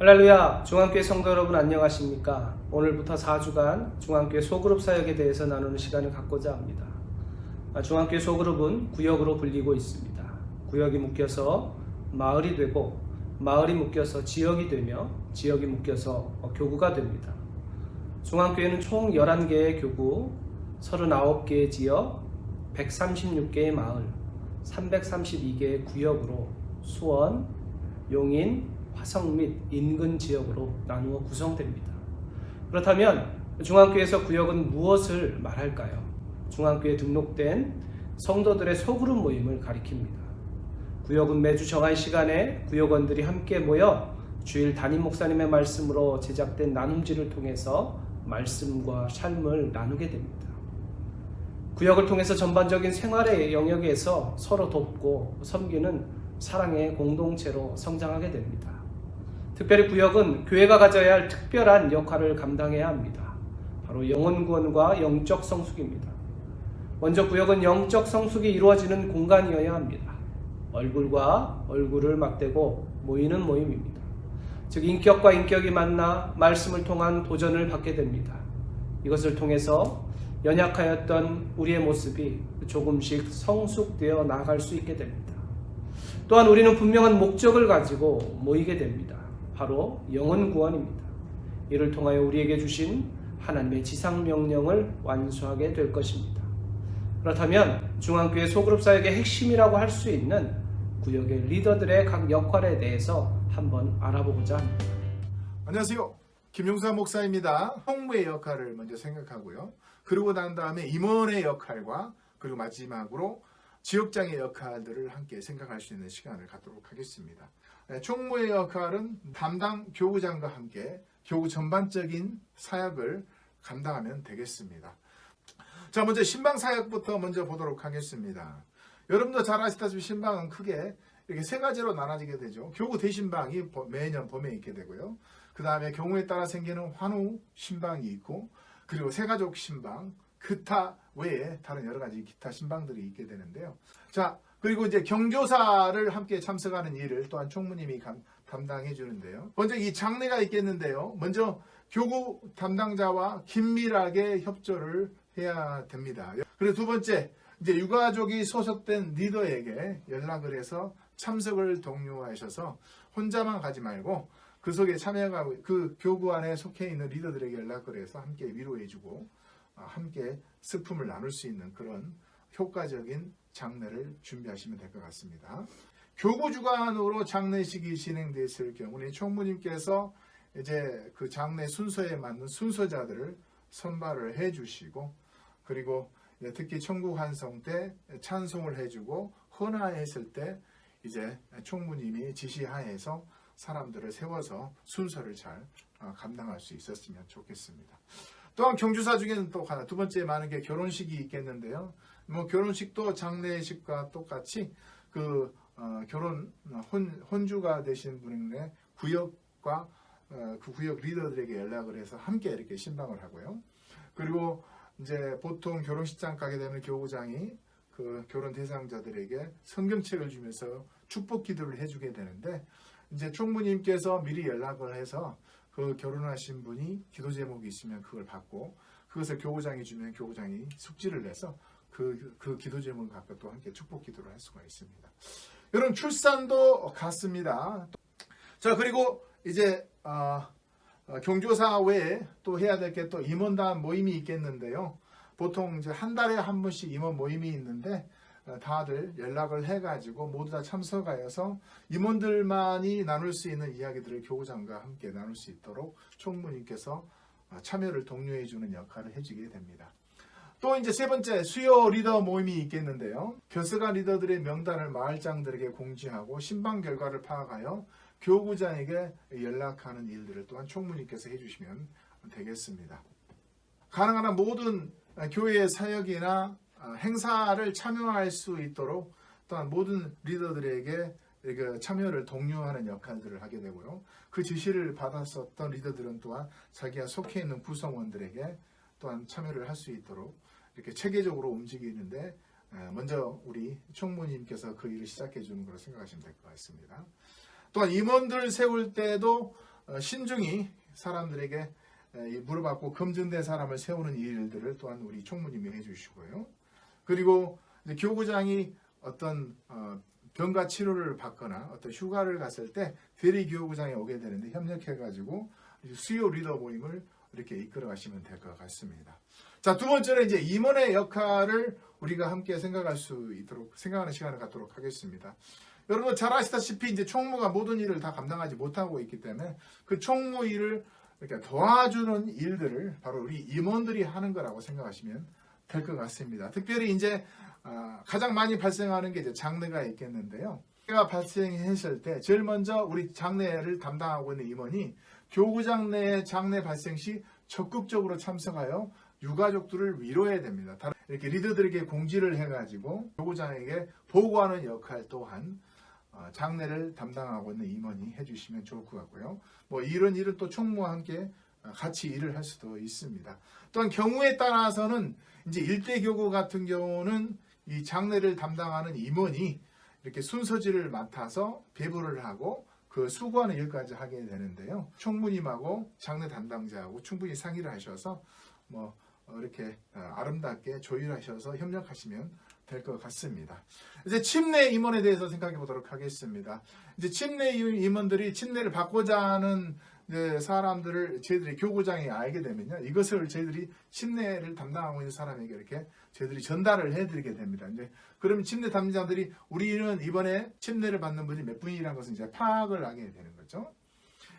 할렐루야, 중앙교회 성도 여러분 안녕하십니까? 오늘부터 4주간 중앙교회 소그룹 사역에 대해서 나누는 시간을 갖고자 합니다. 중앙교회 소그룹은 구역으로 불리고 있습니다. 구역이 묶여서 마을이 되고, 마을이 묶여서 지역이 되며, 지역이 묶여서 교구가 됩니다. 중앙교회는 총 11개의 교구, 39개의 지역, 136개의 마을, 332개의 구역으로 수원, 용인, 화성 및 인근 지역으로 나누어 구성됩니다. 그렇다면 중앙교회에서 구역은 무엇을 말할까요? 중앙교회에 등록된 성도들의 소그룹 모임을 가리킵니다. 구역은 매주 정한 시간에 구역원들이 함께 모여 주일 담임 목사님의 말씀으로 제작된 나눔지를 통해서 말씀과 삶을 나누게 됩니다. 구역을 통해서 전반적인 생활의 영역에서 서로 돕고 섬기는 사랑의 공동체로 성장하게 됩니다. 특별히 구역은 교회가 가져야 할 특별한 역할을 감당해야 합니다. 바로 영혼구원과 영적 성숙입니다. 먼저 구역은 영적 성숙이 이루어지는 공간이어야 합니다. 얼굴과 얼굴을 맞대고 모이는 모임입니다. 즉 인격과 인격이 만나 말씀을 통한 도전을 받게 됩니다. 이것을 통해서 연약하였던 우리의 모습이 조금씩 성숙되어 나아갈 수 있게 됩니다. 또한 우리는 분명한 목적을 가지고 모이게 됩니다. 바로 영혼 구원입니다. 이를 통하여 우리에게 주신 하나님의 지상 명령을 완수하게 될 것입니다. 그렇다면 중앙교회 소그룹 사역의 핵심이라고 할 수 있는 구역의 리더들의 각 역할에 대해서 한번 알아보고자 합니다. 안녕하세요. 김용사 목사입니다. 총무의 역할을 먼저 생각하고요. 그러고 난 다음에 임원의 역할과 그리고 마지막으로 지역장의 역할들을 함께 생각할 수 있는 시간을 갖도록 하겠습니다. 총무의 역할은 담당 교구장과 함께 교구 전반적인 사역을 감당하면 되겠습니다. 자, 먼저 신방 사역부터 먼저 보도록 하겠습니다. 여러분도 잘 아시다시피 신방은 크게 이렇게 세 가지로 나눠지게 되죠. 교구 대신방이 매년 봄에 있게 되고요. 그 다음에 경우에 따라 생기는 환우 신방이 있고, 그리고 세가족 신방, 기타 외에 다른 여러 가지 기타 신방들이 있게 되는데요. 자, 그리고 이제 경조사를 함께 참석하는 일을 또한 총무님이 담당해 주는데요. 먼저 이 장례가 있겠는데요. 먼저 교구 담당자와 긴밀하게 협조를 해야 됩니다. 그리고 두 번째, 이제 유가족이 소속된 리더에게 연락을 해서 참석을 독려하셔서 혼자만 가지 말고 그 속에 참여하고 그 교구 안에 속해 있는 리더들에게 연락을 해서 함께 위로해주고 함께 슬픔을 나눌 수 있는 그런 효과적인 장례를 준비하시면 될 것 같습니다. 교구 주관으로 장례식이 진행됐을 경우는 총무님께서 이제 그 장례 순서에 맞는 순서자들을 선발을 해주시고, 그리고 특히 청국환송 때 찬송을 해주고 헌화했을 때 이제 총무님이 지시하에서 사람들을 세워서 순서를 잘 감당할 수 있었으면 좋겠습니다. 또한 경주사 중에는 또 하나, 두 번째 많은 게 결혼식이 있겠는데요. 뭐 결혼식도 장례식과 똑같이 그 혼주가 되신 분의 구역과 그 구역 리더들에게 연락을 해서 함께 이렇게 신방을 하고요. 그리고 이제 보통 결혼식장 가게 되면 교구장이 그 결혼 대상자들에게 성경책을 주면서 축복 기도를 해주게 되는데, 이제 총무님께서 미리 연락을 해서 그 결혼하신 분이 기도 제목이 있으면 그걸 받고, 그것을 교구장이 주면 교구장이 숙지를 내서 그 기도 제목을 갖고 또 함께 축복 기도를 할 수가 있습니다. 여러분, 출산도 같습니다. 자, 그리고 이제 경조사 외에 또 해야 될 게 또 임원단 모임이 있겠는데요. 보통 이제 한 달에 한 번씩 임원 모임이 있는데 다들 연락을 해가지고 모두 다 참석하여서 임원들만이 나눌 수 있는 이야기들을 교구장과 함께 나눌 수 있도록 총무님께서 참여를 독려해 주는 역할을 해주게 됩니다. 또 이제 세 번째, 수요 리더 모임이 있겠는데요. 결석한 리더들의 명단을 마을장들에게 공지하고 신방 결과를 파악하여 교구장에게 연락하는 일들을 또한 총무님께서 해주시면 되겠습니다. 가능한 한 모든 교회의 사역이나 행사를 참여할 수 있도록 또한 모든 리더들에게 참여를 독려하는 역할들을 하게 되고요. 그 지시를 받았었던 리더들은 또한 자기가 속해 있는 구성원들에게 또한 참여를 할 수 있도록 이렇게 체계적으로 움직이는데 먼저 우리 총무님께서 그 일을 시작해 주는 것으로 생각하시면 될 것 같습니다. 또한 임원들 세울 때도 신중히 사람들에게 물어봤고 검증된 사람을 세우는 일들을 또한 우리 총무님이 해주시고요. 그리고 이제 교구장이 어떤 병가 치료를 받거나 어떤 휴가를 갔을 때 대리 교구장에 오게 되는데 협력해가지고 수요 리더 모임을 이렇게 이끌어 가시면 될 것 같습니다. 자, 두 번째로 이제 임원의 역할을 우리가 함께 생각할 수 있도록 생각하는 시간을 갖도록 하겠습니다. 여러분 잘 아시다시피 이제 총무가 모든 일을 다 감당하지 못하고 있기 때문에 그 총무 일을 이렇게 도와주는 일들을 바로 우리 임원들이 하는 거라고 생각하시면 될 것 같습니다. 특별히 이제 가장 많이 발생하는 게 이제 장례가 있겠는데요. 장례가 발생했을 때 제일 먼저 우리 장례를 담당하고 있는 임원이 교구장 내의 장례 발생 시 적극적으로 참석하여 유가족들을 위로해야 됩니다. 이렇게 리더들에게 공지를 해가지고 교구장에게 보고하는 역할 또한 장례를 담당하고 있는 임원이 해주시면 좋을 것 같고요. 뭐 이런 일은 또 총무와 함께 같이 일을 할 수도 있습니다. 또한 경우에 따라서는 이제 일대 교구 같은 경우는 이 장례를 담당하는 임원이 이렇게 순서지를 맡아서 배부를 하고 그 수고하는 일까지 하게 되는데요. 총무님하고 장례 담당자하고 충분히 상의를 하셔서 뭐 이렇게 아름답게 조율하셔서 협력하시면 될 것 같습니다. 이제 침례 임원에 대해서 생각해 보도록 하겠습니다. 이제 침례 임원들이 침례를 받고자 하는 사람들을 저희들이 교구장에 알게 되면요, 이것을 저희들이 침례를 담당하고 있는 사람에게 이렇게 저희들이 전달을 해드리게 됩니다. 이제 그러면 침례 담당자들이 우리는 이번에 침례를 받는 분이 몇 분이라는 것을 이제 파악을 하게 되는 거죠.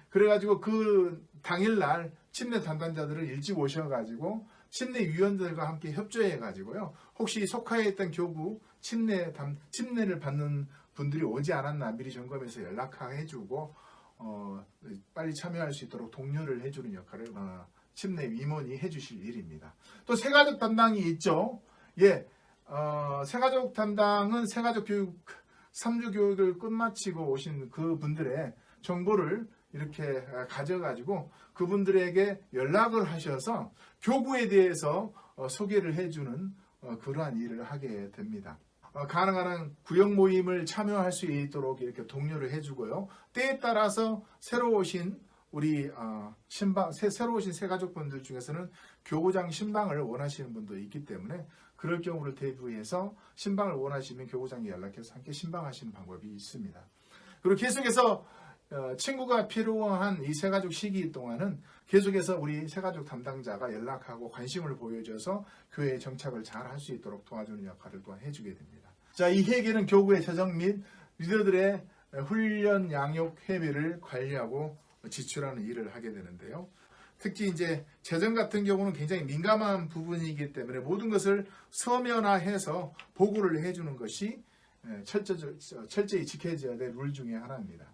그래가지고 그 당일날 침례 담당자들을 일찍 오셔가지고 침례위원들과 함께 협조해가지고요, 혹시 속하에 있던 교구 침례를 받는 분들이 오지 않았나 미리 점검해서 연락해주고 빨리 참여할 수 있도록 독려를 해주는 역할을 침례 임원이 해주실 일입니다. 또 새가족 담당이 있죠. 예, 새가족 담당은 새가족 교육 3주 교육을 끝마치고 오신 그 분들의 정보를 이렇게 가져가지고 그분들에게 연락을 하셔서 교구에 대해서 소개를 해주는 그러한 일을 하게 됩니다. 가능한 한 구역 모임을 참여할 수 있도록 이렇게 독려를 해주고요. 때에 따라서 새로 오신 우리 새로 오신 새가족분들 중에서는 교구장 신방을 원하시는 분도 있기 때문에 그럴 경우를 대비해서 신방을 원하시면 교구장에 연락해서 함께 신방하시는 방법이 있습니다. 그리고 계속해서 친구가 필요한 이 새가족 시기 동안은 계속해서 우리 새가족 담당자가 연락하고 관심을 보여줘서 교회에 정착을 잘 할 수 있도록 도와주는 역할을 또한 해주게 됩니다. 자, 이 회계는 교구의 재정 및 리더들의 훈련 양육 회비를 관리하고 지출하는 일을 하게 되는데요. 특히 이제 재정 같은 경우는 굉장히 민감한 부분이기 때문에 모든 것을 서면화해서 보고를 해주는 것이 철저히 지켜져야 될 룰 중에 하나입니다.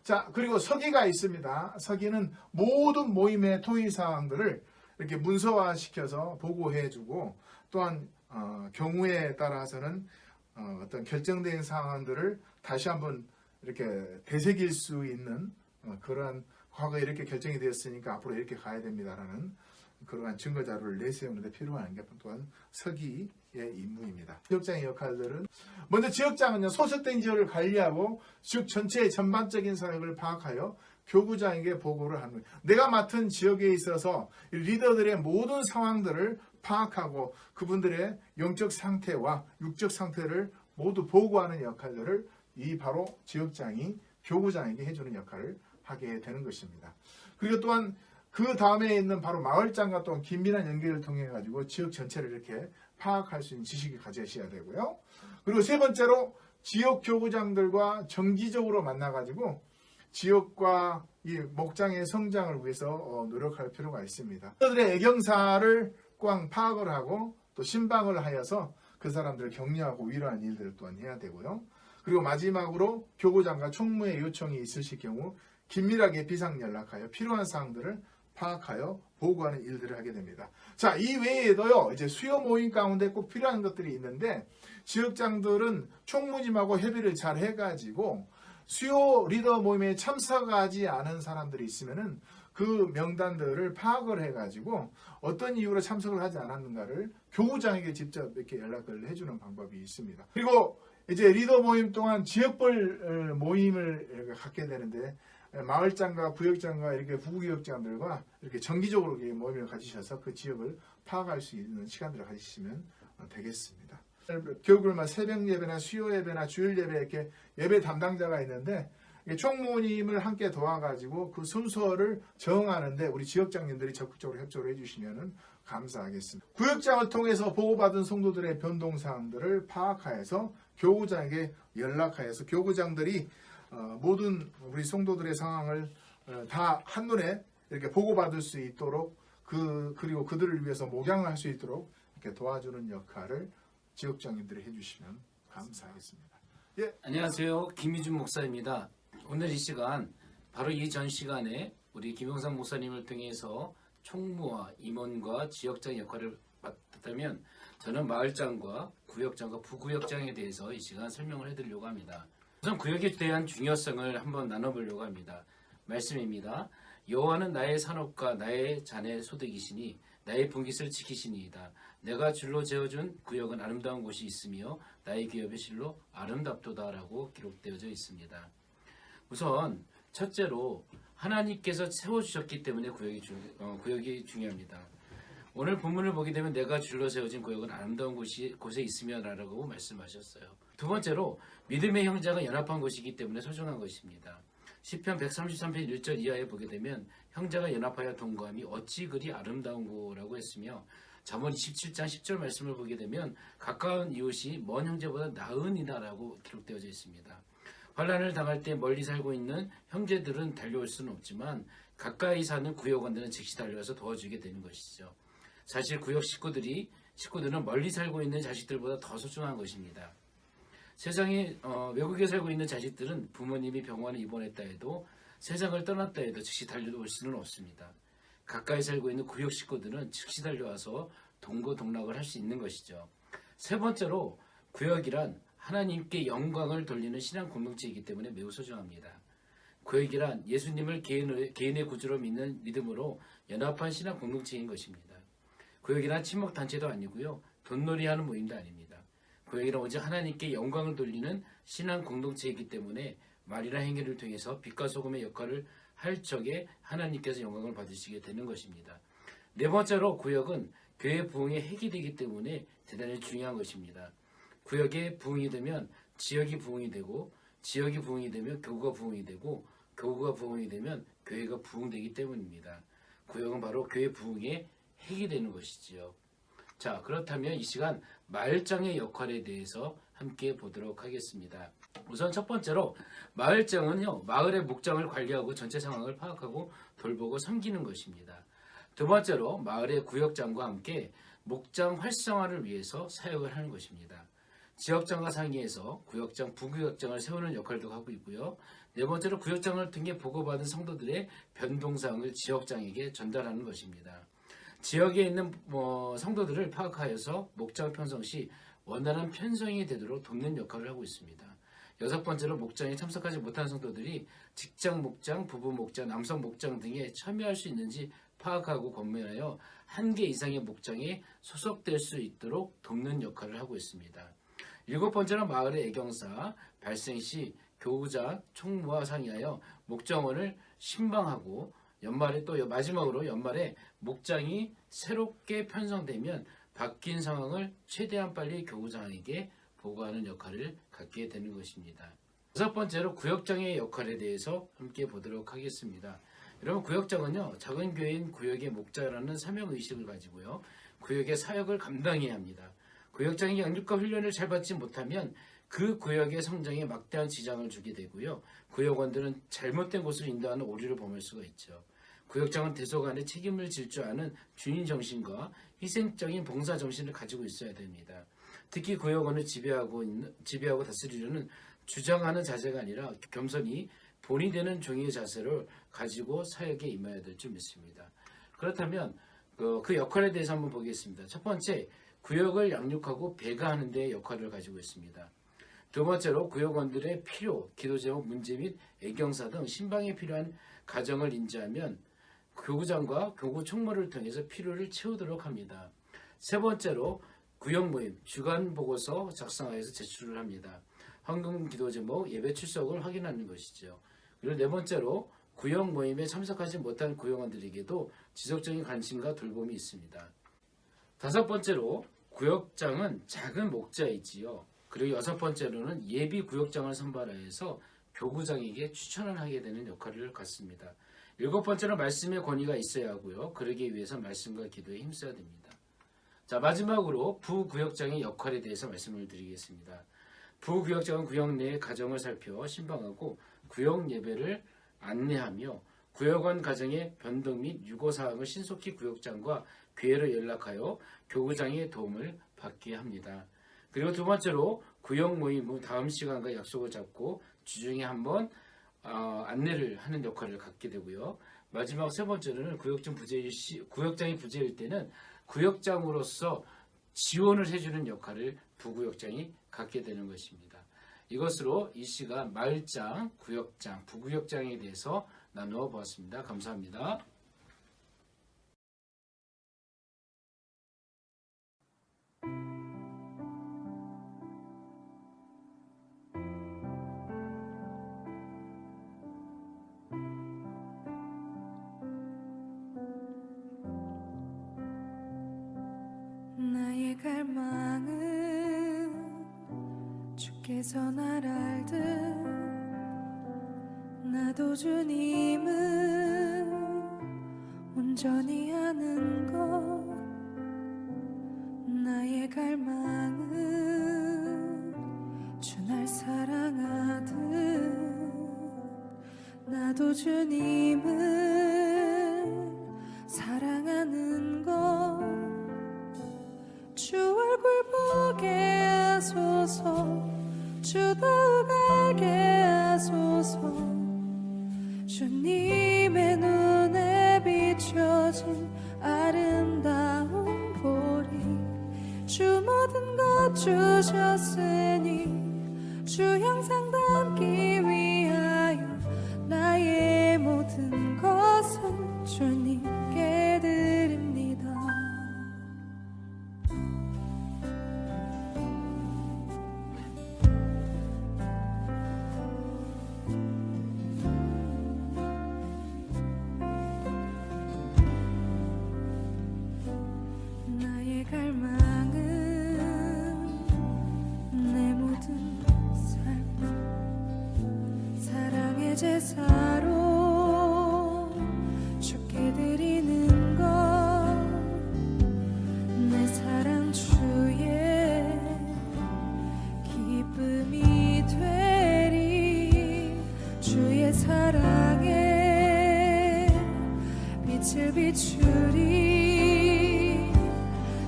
자, 그리고 서기가 있습니다. 서기는 모든 모임의 토의 사항들을 이렇게 문서화시켜서 보고해주고 또한 경우에 따라서는 어떤 결정된 사항들을 다시 한번 이렇게 되새길 수 있는 그러한 과거에 이렇게 결정이 되었으니까 앞으로 이렇게 가야 됩니다라는 그러한 증거 자료를 내세우는 데 필요한 게 또한 서기의 임무입니다. 지역장의 역할들은 먼저 지역장은요, 소속된 지역을 관리하고 지역 전체의 전반적인 사역을 파악하여 교구장에게 보고를 하는 거예요. 내가 맡은 지역에 있어서 리더들의 모든 상황들을 파악하고 그분들의 영적 상태와 육적 상태를 모두 보고하는 역할들을 이 바로 지역장이 교구장에게 해주는 역할을 하게 되는 것입니다. 그리고 또한 그 다음에 있는 바로 마을장과 또한 긴밀한 연계를 통해 가지고 지역 전체를 이렇게 파악할 수 있는 지식을 가지셔야 되고요. 그리고 세 번째로 지역 교구장들과 정기적으로 만나 가지고 지역과 이 목장의 성장을 위해서 노력할 필요가 있습니다. 그들의 애경사를 꽉 파악을 하고 또 신방을 하여서 그 사람들을 격려하고 위로하는 일들을 또한 해야 되고요. 그리고 마지막으로 교구장과 총무의 요청이 있으실 경우 긴밀하게 비상 연락하여 필요한 사항들을 파악하여 보고하는 일들을 하게 됩니다. 자, 이 외에도요, 이제 수요 모임 가운데 꼭 필요한 것들이 있는데 지역장들은 총무님하고 협의를 잘 해가지고 수요 리더 모임에 참석하지 않은 사람들이 있으면은 그 명단들을 파악을 해가지고 어떤 이유로 참석을 하지 않았는가를 교구장에게 직접 이렇게 연락을 해주는 방법이 있습니다. 그리고 이제 리더 모임 동안 지역별 모임을 갖게 되는데 마을장과 구역장과 이렇게 부구역장들과 이렇게 정기적으로 이렇게 모임을 가지셔서 그 지역을 파악할 수 있는 시간들을 가지시면 되겠습니다. 교구들만 새벽 예배나 수요 예배나 주일 예배 이렇게 예배 담당자가 있는데 총무님을 함께 도와가지고 그 순서를 정하는데 우리 지역장님들이 적극적으로 협조를 해주시면 감사하겠습니다. 구역장을 통해서 보고받은 성도들의 변동사항들을 파악하여서 교구장에게 연락하여서 교구장들이 모든 우리 성도들의 상황을 다 한눈에 이렇게 보고받을 수 있도록 그리고 그들을 위해서 목양을 할 수 있도록 이렇게 도와주는 역할을 지역장님들이 해주시면 감사하겠습니다. 예. 안녕하세요. 김희준 목사입니다. 오늘 이 시간 바로 이전 시간에 우리 김용상 목사님을 통해서 총무와 임원과 지역장 역할을 맡았다면 저는 마을장과 구역장과 부구역장에 대해서 이 시간 설명을 해드리려고 합니다. 우선 구역에 대한 중요성을 한번 나눠보려고 합니다. 말씀입니다. 여호와는 나의 산업과 나의 자네 소득이시니 나의 분깃을 지키시니이다. 내가 줄로 재어준 구역은 아름다운 곳이 있으며 나의 기업의 실로 아름답도다라고 기록되어져 있습니다. 우선 첫째로 하나님께서 세워주셨기 때문에 구역이 중요합니다. 오늘 본문을 보게 되면 내가 줄로 세워진 구역은 아름다운 곳에 있으며 라고 말씀하셨어요. 두 번째로 믿음의 형제가 연합한 곳이기 때문에 소중한 것입니다. 시편 133편 1절 이하에 보게 되면 형제가 연합하여 동거함이 어찌 그리 아름다운 거라고 했으며 잠언 27장 10절 말씀을 보게 되면 가까운 이웃이 먼 형제보다 나으니다라고 기록되어져 있습니다. 환난을 당할 때 멀리 살고 있는 형제들은 달려올 수는 없지만 가까이 사는 구역원들은 즉시 달려와서 도와주게 되는 것이죠. 사실 구역 식구들은 멀리 살고 있는 자식들보다 더 소중한 것입니다. 세상에 외국에 살고 있는 자식들은 부모님이 병원에 입원했다 해도 세상을 떠났다 해도 즉시 달려올 수는 없습니다. 가까이 살고 있는 구역 식구들은 즉시 달려와서 동거동락을 할 수 있는 것이죠. 세 번째로 구역이란 하나님께 영광을 돌리는 신앙 공동체이기 때문에 매우 소중합니다. 구역이란 예수님을 개인의 구주로 믿는 믿음으로 연합한 신앙 공동체인 것입니다. 구역이란 친목 단체도 아니고요. 돈놀이하는 모임도 아닙니다. 구역이란 오직 하나님께 영광을 돌리는 신앙 공동체이기 때문에 말이나 행위를 통해서 빛과 소금의 역할을 할 적에 하나님께서 영광을 받으시게 되는 것입니다. 네 번째로 구역은 교회 부흥의 핵이 되기 때문에 대단히 중요한 것입니다. 구역에 부흥이 되면 지역이 부흥이 되고 지역이 부흥이 되면 교구가 부흥이 되고 교구가 부흥이 되면 교회가 부흥되기 때문입니다. 구역은 바로 교회 부흥의 핵이 되는 것이지요. 자, 그렇다면 이 시간 마을장의 역할에 대해서 함께 보도록 하겠습니다. 우선 첫 번째로 마을장은요, 마을의 목장을 관리하고 전체 상황을 파악하고 돌보고 섬기는 것입니다. 두 번째로 마을의 구역장과 함께 목장 활성화를 위해서 사역을 하는 것입니다. 지역장과 상의해서 구역장, 부구역장을 세우는 역할도 하고 있고요. 네 번째로 구역장을 통해 보고받은 성도들의 변동사항을 지역장에게 전달하는 것입니다. 지역에 있는 성도들을 파악하여서 목장 편성 시 원활한 편성이 되도록 돕는 역할을 하고 있습니다. 여섯 번째로 목장에 참석하지 못한 성도들이 직장 목장, 부부 목장, 남성 목장 등에 참여할 수 있는지 파악하고 검문하여 1개 이상의 목장에 소속될 수 있도록 돕는 역할을 하고 있습니다. 일곱 번째로 마을의 애경사 발생 시 교우장, 총무와 상의하여 목장원을 신방하고 연말에 또 마지막으로 연말에 목장이 새롭게 편성되면 바뀐 상황을 최대한 빨리 교우장에게 보고하는 역할을 갖게 되는 것입니다. 여섯 번째로 구역장의 역할에 대해서 함께 보도록 하겠습니다. 여러분, 구역장은요, 작은 교회인 구역의 목자라는 사명의식을 가지고요, 구역의 사역을 감당해야 합니다. 구역장이 양육과 훈련을 잘 받지 못하면 그 구역의 성장에 막대한 지장을 주게 되고요, 구역원들은 잘못된 곳을 인도하는 오류를 범할 수가 있죠. 구역장은 대소간에 책임을 질 줄 아는 주인 정신과 희생적인 봉사 정신을 가지고 있어야 됩니다. 특히 구역원을 지배하고 다스리려는 주장하는 자세가 아니라 겸손히 본이 되는 종의 자세를 가지고 사역에 임해야 될 줄 믿습니다. 그렇다면 그 역할에 대해서 한번 보겠습니다. 첫 번째, 구역을 양육하고 배가하는 데 역할을 가지고 있습니다. 두 번째로 구역원들의 필요, 기도 제목, 문제 및 애경사 등 신방에 필요한 가정을 인지하면 교구장과 교구 총무를 통해서 필요를 채우도록 합니다. 세 번째로 구역 모임, 주간 보고서 작성하여서 제출을 합니다. 헌금 기도 제목, 예배 출석을 확인하는 것이죠. 그리고 네 번째로 구역 모임에 참석하지 못한 구역원들에게도 지속적인 관심과 돌봄이 있습니다. 5번째로 구역장은 작은 목자이지요. 그리고 6번째로는 예비 구역장을 선발하여서 교구장에게 추천을 하게 되는 역할을 갖습니다. 7번째로 말씀의 권위가 있어야 하고요. 그러기 위해서 말씀과 기도에 힘써야 됩니다. 자, 마지막으로 부구역장의 역할에 대해서 말씀을 드리겠습니다. 부구역장은 구역 내 가정을 살펴 신방하고 구역 예배를 안내하며 구역원 가정의 변동 및 유고사항을 신속히 구역장과 교회로 연락하여 교구장의 도움을 받게 합니다. 그리고 2번째로 구역 모임 후 다음 시간과 약속을 잡고 주중에 한번 안내를 하는 역할을 갖게 되고요. 마지막 3번째로는 구역장이 부재일 때는 구역장으로서 지원을 해주는 역할을 부구역장이 갖게 되는 것입니다. 이것으로 이 시간 마을장, 구역장, 부구역장에 대해서 나누어 보았습니다. 감사합니다. 나의 갈망은 주께서 날 알듯 나도 주님을 온전히 아는 것. 나의 갈망은 주 날 사랑하듯 나도 주님을 사랑하는 것. 주 얼굴 보게 하소서 주 더욱 알게 하소서 주님의 눈에 비춰진 아름다운 보리. 주 모든 것 주셨으니 주 형상 담기 위하여 나의 모든 것은 주님께 드립니다. 나의 갈망은 내 모든 삶 사랑의 제사로 주께 드리는 것. 내 사랑 주의 기쁨이 되리. 주의 사랑에 빛을 비추리.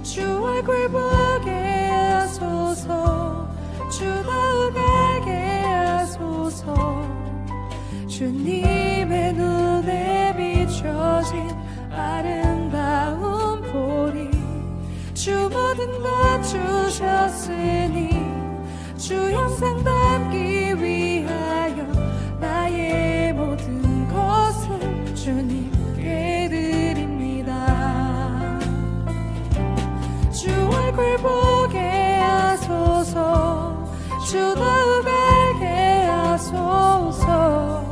주 얼굴 보게 하소서 주 더욱 알게 하소서 주님의 눈에 비춰진 아름다운 보리. 주 모든 것 주셨으니 주 형상 담기 위하여 나의 모든 것을 주님께 드립니다. 주 얼굴 보게 하소서 주 더욱 알게 하소서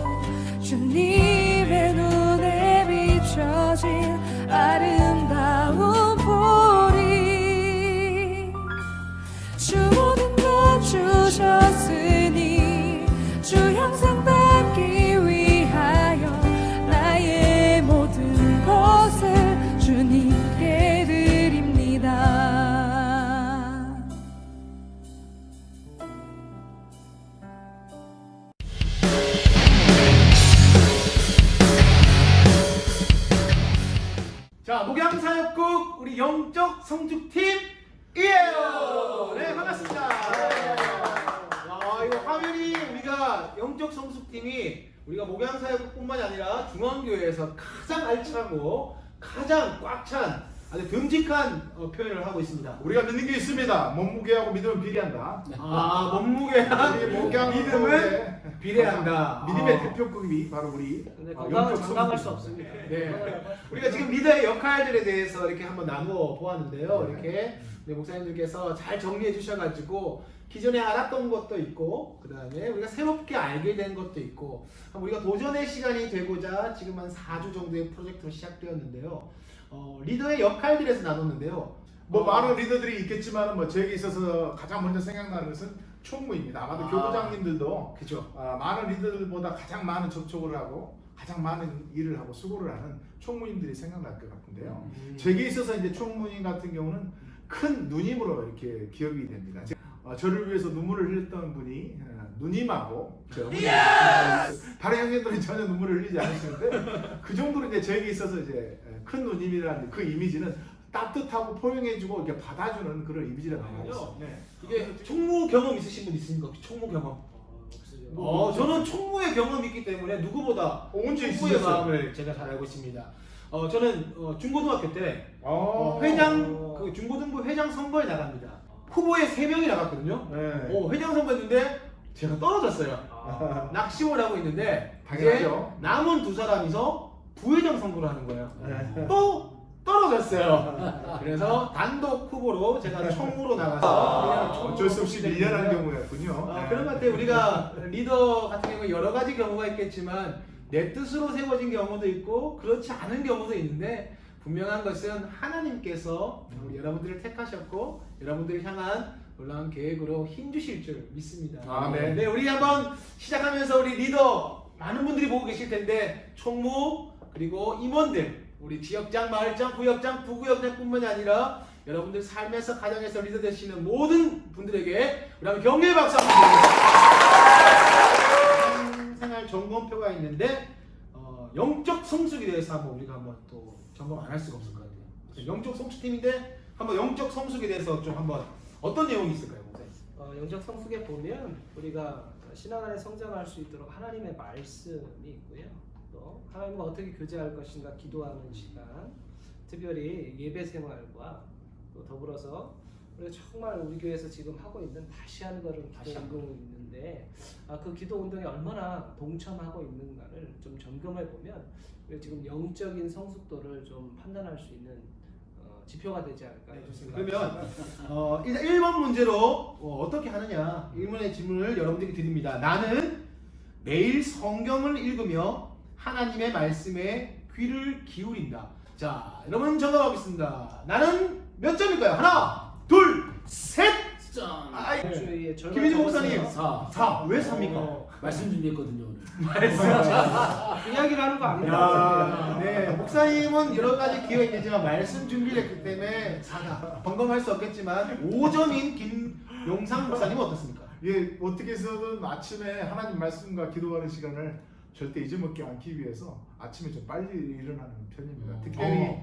주님의 눈에 비춰진 아름다운 보리. 주 모든 것 주셨으니 주 형상 담기 위하여 나의 모든 것을 주님께 드립니다. 자, 목양사역국 우리 영적 성숙팀이에요. 네, 반갑습니다. 이거 화면이 우리가 영적 성숙팀이 우리가 목양사역국뿐만이 아니라 중앙교회에서 가장 알차고 가장 꽉 찬 아주 듬직한 표현을 하고 있습니다. 우리가 믿는 게 있습니다. 몸무게하고 믿음은 비례한다. 몸무게, 우리 목양 믿음은 비례한다. 믿음의 대표급이 바로 우리 근데 영적 건강을 장담할 수 성숙입니다. 없습니다. 네. 우리가 지금 리더의 역할들에 대해서 이렇게 한번 나누어 보았는데요. 이렇게 우리 목사님들께서 잘 정리해 주셔가지고 기존에 알았던 것도 있고 그 다음에 우리가 새롭게 알게 된 것도 있고 우리가 도전의 시간이 되고자 지금 한 4주 정도의 프로젝트로 시작되었는데요. 리더의 역할들에서 나눴는데요. 뭐 많은 리더들이 있겠지만 뭐 저에게 있어서 가장 먼저 생각나는 것은 총무입니다. 아마도 교부장님들도 그죠. 많은 리더들보다 가장 많은 접촉을 하고 가장 많은 일을 하고 수고를 하는 총무님들이 생각날 것 같은데요. 제게 있어서 이제 총무님 같은 경우는 큰 누님으로 이렇게 기억이 됩니다. 저를 위해서 눈물을 흘렸던 분이 누님하고 다른 형님들은 전혀 눈물을 흘리지 않으시는데 그 정도로 이제 저에게 있어서 이제 큰 누님이라는 그 이미지는 따뜻하고 포용해주고 이렇게 받아주는 그런 이미지라고 하죠. 네. 이게 총무 경험 있으신 분 있습니까? 총무 경험. 저는 총무의 경험이 있기 때문에 누구보다 언제 총무의 있으셨어요? 마음을 제가 잘 알고 있습니다. 저는 중고등학교 때 아. 회장 그 중고등부 회장 선거에 나갑니다. 후보에 3명이 나갔거든요. 네. 회장 선거했는데 제가 떨어졌어요. 아, 낙심을 하고 있는데 당연하죠. 이제 남은 2사람이서 부회장 선거를 하는 거예요. 네. 또 떨어졌어요. 그래서 단독 후보로 제가 총무로 나가서 어쩔 수 없이 밀려난 경우였군요. 그런 것 같아요. 우리가 리더 같은 경우 여러 가지 경우가 있겠지만 내 뜻으로 세워진 경우도 있고 그렇지 않은 경우도 있는데 분명한 것은 하나님께서 여러분들을 택하셨고 여러분들을 향한 놀라운 계획으로 힘주실 줄 믿습니다. 아멘. 네, 우리 한번 시작하면서 우리 리더 많은 분들이 보고 계실 텐데 총무 그리고 임원들 우리 지역장, 마을장, 구역장, 부구역장뿐만이 아니라 여러분들 삶에서 가정에서 리더 되시는 모든 분들에게 우리 한번 격려의 박수 한번 드리겠습니다. 생활 점검표가 있는데 영적 성숙에 대해서 한번 우리가 한번 또 점검 안 할 수가 없을 것 같아요. 영적 성숙팀인데 한번 영적 성숙에 대해서 좀 한번 어떤 내용이 있을까요, 목사님? 영적 성숙에 보면 우리가 신앙 안에 성장할 수 있도록 하나님의 말씀이 있고요. 또 하나님과 어떻게 교제할 것인가 기도하는 시간, 특별히 예배 생활과 또 더불어서 우리가 정말 우리 교회에서 지금 하고 있는 다시 한 걸음 기도 운동이 있는데 그 기도 운동에 얼마나 동참하고 있는가를 좀 점검해 보면 지금 영적인 성숙도를 좀 판단할 수 있는 지표가 되지 않을까. 그러면 일단 1번 문제로 어떻게 하느냐 1번의 질문을 여러분들께 드립니다. 나는 매일 성경을 읽으며 하나님의 말씀에 귀를 기울인다. 자, 여러분 정답하겠습니다. 나는 몇 점일까요? 하나, 둘, 셋. 짠. 주의 절반 김희진 목사님 적었어요. 4. 왜 4입니까? 말씀 준비했거든요 오늘. 그 이야기를 하는 거 아닙니다. 네, 목사님은 여러 가지 기회가 있겠지만 말씀 준비를 했기 때문에 4다. 점검할 수 없겠지만 5점인 김용상 목사님은 어떻습니까? 예, 어떻게 해서든 아침에 하나님 말씀과 기도하는 시간을 절대 잊어먹지 않기 위해서 아침에 좀 빨리 일어나는 편입니다. 특별히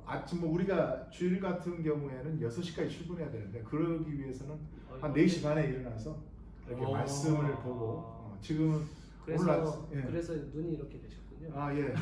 아침 뭐 우리가 주일 같은 경우에는 6시까지 출근해야 되는데 그러기 위해서는 한 4시 반에 일어나서 이렇게 말씀을 보고 지금은 그래서 예. 그래서 눈이 이렇게 되셨군요. 아 예.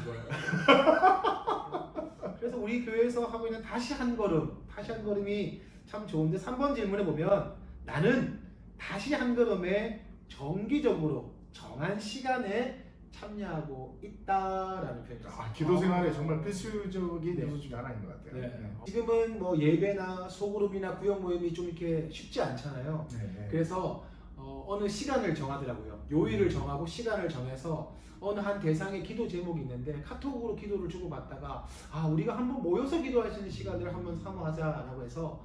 그래서 우리 교회에서 하고 있는 다시 한 걸음이 참 좋은데 3번 질문에 보면 나는 다시 한 걸음에 정기적으로 정한 시간에 참여하고 있다라는 표현이 있습니다. 기도 생활에 정말 필수적인 요소 중에 하나인 것 같아요. 네. 지금은 뭐 예배나 소그룹이나 구역 모임이 좀 이렇게 쉽지 않잖아요. 네. 그래서 어느 시간을 정하더라고요. 요일을 정하고 시간을 정해서 어느 한 대상의 기도 제목이 있는데 카톡으로 기도를 주고받다가 우리가 한번 모여서 기도할 수 있는 시간을 한번 사모하자라고 해서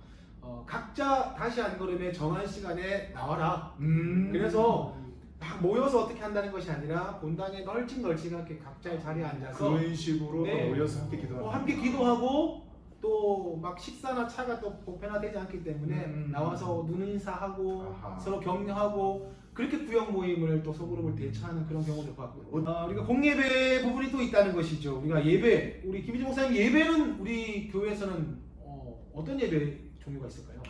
각자 다시 한 걸음에 정한 시간에 나와라. 그래서 막 모여서 어떻게 한다는 것이 아니라 본당에 널찍널찍하게 각자의 자리에 앉아서 그런 식으로 네. 모여서 함께 기도하는 함께 기도하고 또 막 식사나 차가 또 보편화되지 않기 때문에 나와서 눈인사하고 아하. 서로 격려하고 그렇게 구역 모임을 또 소그룹을 대처하는 그런 경우도 봤고요. 우리가 공예배 부분이 또 있다는 것이죠. 우리가 예배, 우리 김희진 목사님 예배는 우리 교회에서는 어떤 예배 종류가 있을까요?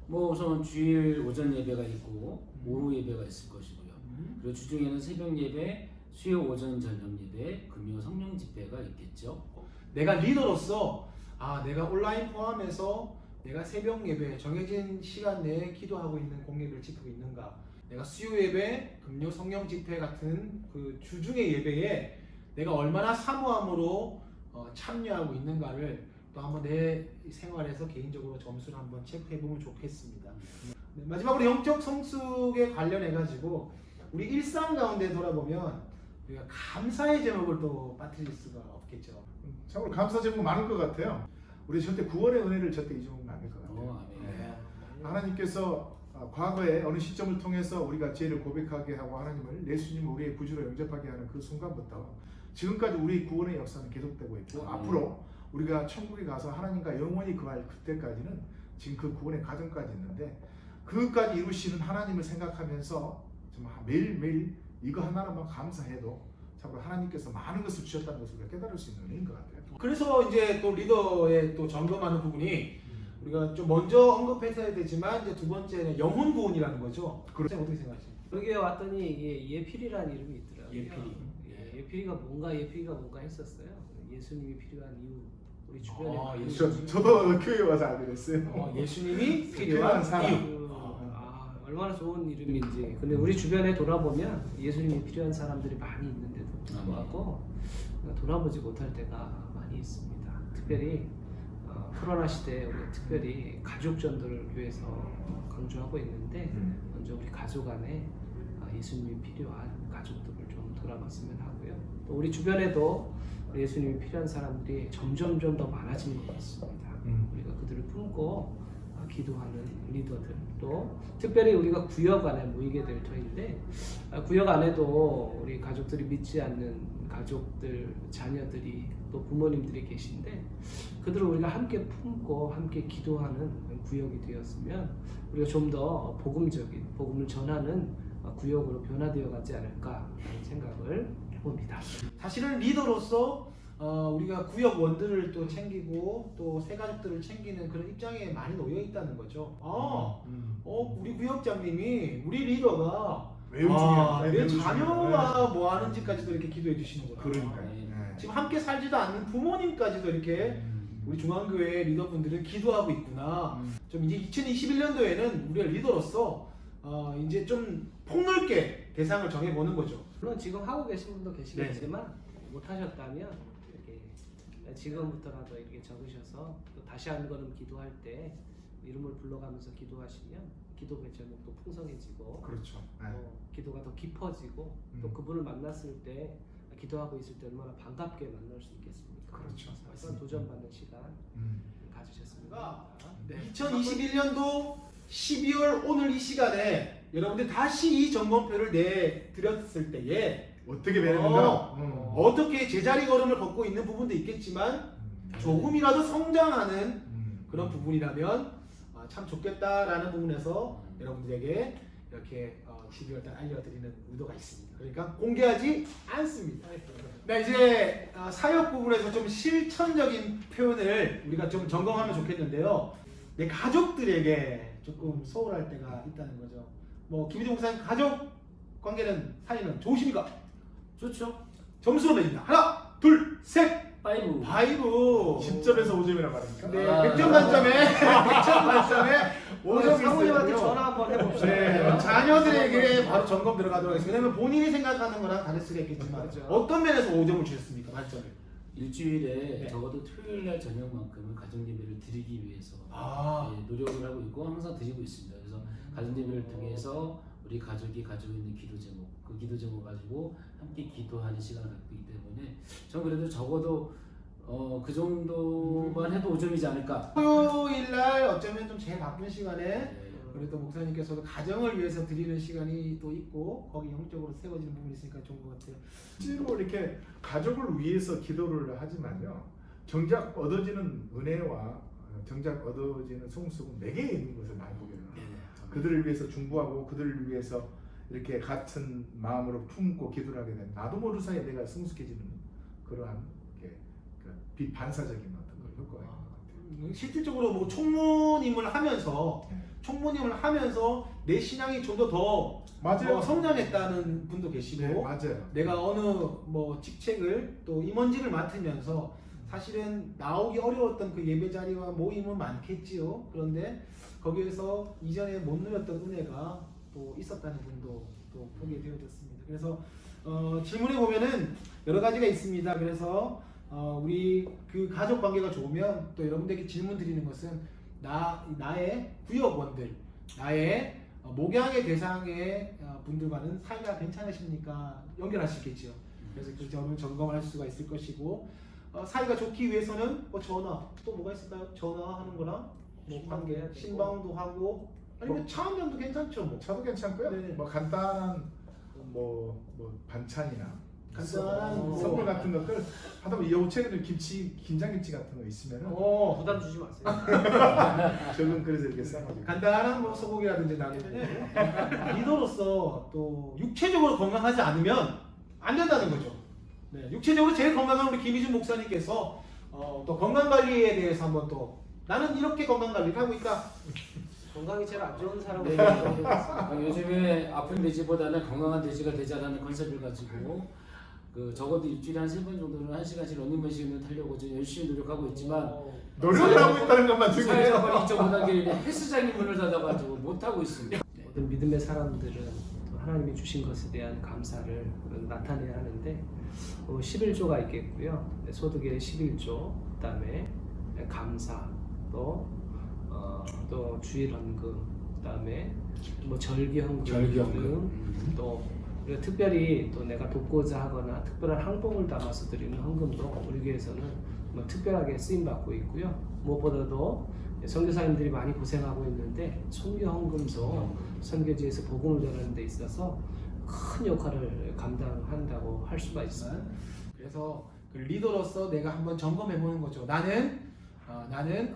뭐 우선 주일 오전 예배가 있고 오후 예배가 있을 것이고요. 그리고 주중에는 새벽 예배, 수요 오전 저녁 예배, 금요 성령 집회가 있겠죠. 내가 리더로서 내가 온라인 포함해서 내가 새벽 예배 정해진 시간 내에 기도하고 있는 공예배를 지키고 있는가 내가 수요 예배, 금요 성령 집회 같은 그 주중의 예배에 내가 얼마나 사모함으로 참여하고 있는가를 또 한번 내 생활에서 개인적으로 점수를 한번 체크해 보면 좋겠습니다. 네, 마지막으로 영적 성숙에 관련해 가지고 우리 일상 가운데 돌아보면 우리가 감사의 제목을 또 빠뜨릴 수가 없겠죠. 참으로 감사 제목 많을 것 같아요. 우리 절대 구원의 은혜를 절대 잊어먹으면 안 될 것 같아요. 아멘. 네. 하나님께서 과거에 어느 시점을 통해서 우리가 죄를 고백하게 하고 하나님을 예수님을 우리의 구주로 영접하게 하는 그 순간부터 지금까지 우리 구원의 역사는 계속되고 있고 앞으로 우리가 천국에 가서 하나님과 영원히 거할 그때까지는 지금 그 구원의 과정까지 있는데 그것까지 이루시는 하나님을 생각하면서 정말 매일매일 이거 하나로만 감사해도 참으로 하나님께서 많은 것을 주셨다는 것을 우리가 깨달을 수 있는 은혜인 것 같아요. 그래서 이제 또 리더의 또 점검하는 부분이 우리가 좀 먼저 언급했어야 되지만 이제 두 번째는 영혼 구원이라는 거죠. 그렇죠. 어떻게 생각하십니까? 여기에 왔더니 이게 예필이라는 이름이 있더라고요. 예필이. 예필이가 뭔가 했었어요. 예수님이 필요한 이유, 우리 주변에 많은 저도 교회 와서 알게 됐어요. 예수님이 필요한 필요한 사람. 이유. 얼마나 좋은 이름인지. 근데 우리 주변에 돌아보면 예수님이 필요한 사람들이 많이 있는데도 불구하고 돌아보지 못할 때가 많이 있습니다. 특별히 코로나 시대에 우리가 특별히 가족 전도를 교회에서 강조하고 있는데 먼저 우리 가족 안에 예수님이 필요한 가족들을 좀 돌아봤으면 하고요. 또 우리 주변에도 예수님이 필요한 사람들이 점점 더 많아진 것 같습니다. 우리가 그들을 품고 기도하는 리더들, 또 특별히 우리가 구역 안에 모이게 될 터인데 구역 안에도 우리 가족들이 믿지 않는 가족들, 자녀들이 또 부모님들이 계신데 그들을 우리가 함께 품고 함께 기도하는 구역이 되었으면 우리가 좀 더 복음적인 복음을 전하는 구역으로 변화되어 가지 않을까라는 생각을 해봅니다. 사실은 리더로서 우리가 구역 원들을 또 챙기고 또 새 가족들을 챙기는 그런 입장에 많이 놓여 있다는 거죠. 우리 구역장님이 우리 리더가 매우 중요한 내 매우 자녀가 중요한. 뭐 하는지까지도 이렇게 기도해 주시는구나. 그러니까요. 네. 네. 지금 함께 살지도 않는 부모님까지도 이렇게 우리 중앙교회 리더분들은 기도하고 있구나. 좀 이제 2021년도에는 우리가 리더로서 이제 좀 폭넓게 대상을 정해보는 거죠. 물론 지금 하고 계신 분도 계시겠지만 못하셨다면 이렇게 지금부터라도 이렇게 적으셔서 또 다시 한 걸음 기도할 때 이름을 불러가면서 기도하시면 기도의 제목도 풍성해지고 그렇죠. 네. 기도가 더 깊어지고 또 그분을 만났을 때 기도하고 있을 때 얼마나 반갑게 만날 수 있겠습니까? 그렇죠. 그래서 도전받는 시간 가지셨습니다. 네. 2021년도 12월 오늘 이 시간에 여러분들 다시 이 점검표를 내드렸을 때에 어떻게 배우는가? 어떻게 제자리 걸음을 걷고 있는 부분도 있겠지만 조금이라도 성장하는 그런 부분이라면 참 좋겠다라는 부분에서 여러분들에게 이렇게 12월달 알려드리는 의도가 있습니다. 그러니까 공개하지 않습니다. 네, 이제 사역 부분에서 좀 실천적인 표현을 우리가 좀 점검하면 좋겠는데요. 내 가족들에게 조금 소홀할 때가 있다는 거죠. 뭐 김희정 목사님 가족 관계는 사이는 좋으십니까? 좋죠. 점수로 매긴다. 하나, 둘, 셋. 5. 5. 10점에서 5점이라 말입니까? 네, 100점 만점에 100점 만점에 5점 사모님한테 전화 한번 해봅시다. 네, 자녀들에게 바로 점검 들어가도록 하겠습니다. 왜냐면 본인이 생각하는 거랑 다를 수가 있겠지만 그렇죠. 어떤 면에서 5점을 주셨습니까? 만점을. 일주일에 네. 적어도 토요일 날 저녁만큼은 가정 예배를 드리기 위해서 노력을 하고 있고 항상 드리고 있습니다. 그래서 가정 예배를 통해서 우리 가족이 가지고 있는 기도 제목, 그 기도 제목 가지고 함께 기도하는 시간을 갖고 있기 때문에 전 그래도 적어도 그 정도만 해도 5점이지 않을까. 토요일 날 어쩌면 좀 제일 바쁜 시간에 네. 우리 또 목사님께서도 가정을 위해서 드리는 시간이 또 있고 거기 영적으로 세워지는 부분이 있으니까 좋은 것 같아요. 실제로 이렇게 가족을 위해서 기도를 하지만요. 정작 얻어지는 은혜와 정작 얻어지는 성숙은 내게 있는 것을 많이 보게 돼요. 그들을 위해서 중보하고 그들을 위해서 이렇게 같은 마음으로 품고 기도를 하게 되면 나도 모르는 사이에 내가 성숙해지는 그러한 비반사적인 어떤 그런 효과가 있는 것 같아요. 실질적으로 뭐 총무님을 하면서 내 신앙이 좀 더 맞아요. 성장했다는 분도 계시고 네, 맞아요. 내가 어느 뭐 직책을 또 임원직을 맡으면서 사실은 나오기 어려웠던 그 예배 자리와 모임은 많겠지요. 그런데 거기에서 이전에 못 누렸던 은혜가 또 또 있었다는 분도 또 보게 되어졌습니다. 그래서 질문해 보면은 여러 가지가 있습니다. 그래서 우리 그 가족 관계가 좋으면 또 여러분들에게 질문 드리는 것은 나의 구역원들, 나의 목양의 대상의 분들과는 사이가 괜찮으십니까? 연결할 수 있겠죠. 그래서 그 점을 점검할 수가 있을 것이고 사이가 좋기 위해서는 전화 또 뭐가 있을까요? 전화하는 거랑 뭐 관계 신방도 하고 아니면 차 한 잔도 괜찮죠. 뭐. 차도 괜찮고요. 네. 뭐 간단한 뭐 반찬이나 간단한 선물 같은 것들 하다 보면 여우채에는 김장김치 같은 거 있으면은 부담 주지 마세요. 저는 그래서 이렇게 싸가지고 간단한 뭐 소고기라든지 나누면 리더로서 또 육체적으로 건강하지 않으면 안 된다는 거죠. 네, 육체적으로 제일 건강한 우리 김희준 목사님께서 또 건강 관리에 대해서 한번 또 나는 이렇게 건강 관리를 하고 있다. 건강이 제일 안 좋은 사람은 요즘에 아픈 돼지보다는 건강한 돼지가 되자라는 컨셉을 가지고 그 적어도 일주일에 한 3번 정도는 1시간씩 러닝머신을 타려고 좀 열심히 노력하고 있지만 노력을 하고 있다는 것만 들고 사회자가 2.5단계를 헬스장이 문을 닫아가지고 못하고 있습니다. 모든 믿음의 사람들은 또 하나님이 주신 것에 대한 감사를 나타내야 하는데 11조가 있겠고요. 소득의 11조, 그다음에 감사, 또 주일헌금, 그다음에 뭐 절기헌금 등 또 우리가 특별히 또 내가 돕고자 하거나 특별한 항복을 담아서 드리는 헌금도 우리 교회에서는 뭐 특별하게 쓰임 받고 있고요. 무엇보다도 선교사님들이 많이 고생하고 있는데 선교 헌금도 선교지에서 복음을 전하는 데 있어서 큰 역할을 감당한다고 할 수가 있어요. 그래서 그 리더로서 내가 한번 점검해 보는 거죠. 나는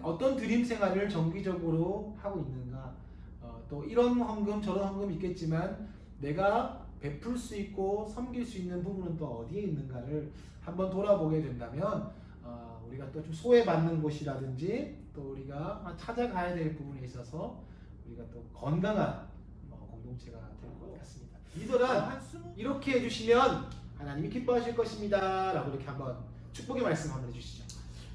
어떤 드림 생활을 정기적으로 하고 있는가. 또 이런 헌금 저런 헌금 있겠지만 내가 베풀 수 있고 섬길 수 있는 부분은 또 어디에 있는가를 한번 돌아보게 된다면 우리가 또 좀 소외받는 곳이라든지 또 우리가 찾아가야 될 부분에 있어서 우리가 또 건강한 공동체가 될 것 같습니다. 리더란 이렇게 해주시면 하나님이 기뻐하실 것입니다 라고 이렇게 한번 축복의 말씀 한번 해주시죠.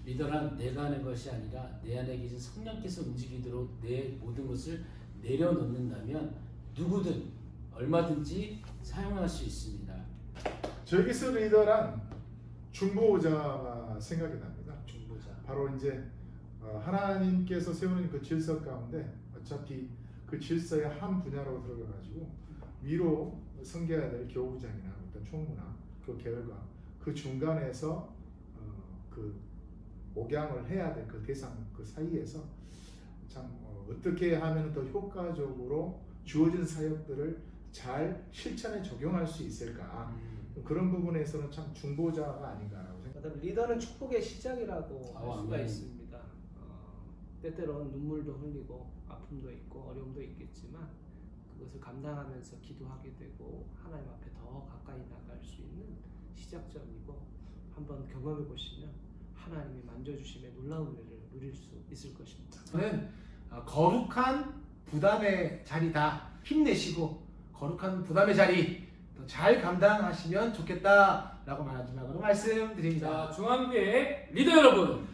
리더란 내가 하는 것이 아니라 내 안에 계신 성령께서 움직이도록 내 모든 것을 내려놓는다면 누구든 얼마든지 사용할 수 있습니다. 저기서 리더란 중보자가 생각이 납니다. 중보자. 바로 이제 하나님께서 세우는 그 질서 가운데 어차피 그 질서의 한 분야로 들어가가지고 위로 섬겨야 될 교우장이나 어떤 총무나 그 결과 그 중간에서 그 목양을 해야 될 그 대상 그 사이에서 참 어떻게 하면 더 효과적으로 주어진 사역들을 잘 실천에 적용할 수 있을까 그런 부분에서는 참 중보자가 아닌가라고 생각합니다. 리더는 축복의 시작이라고 할 수가 아멘. 있습니다. 때때로는 눈물도 흘리고 아픔도 있고 어려움도 있겠지만 그것을 감당하면서 기도하게 되고 하나님 앞에 더 가까이 나갈 수 있는 시작점이고 한번 경험해 보시면 하나님이 만져주심에 놀라운 은혜를 누릴 수 있을 것입니다. 저는 거룩한 부담의 자리다. 힘내시고 거룩한 부담의 자리 더 잘 감당하시면 좋겠다라고 마지막으로 말씀드립니다. 자, 중앙교회 리더 여러분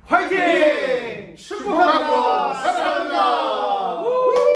화이팅! 축복합니다. 사랑합니다.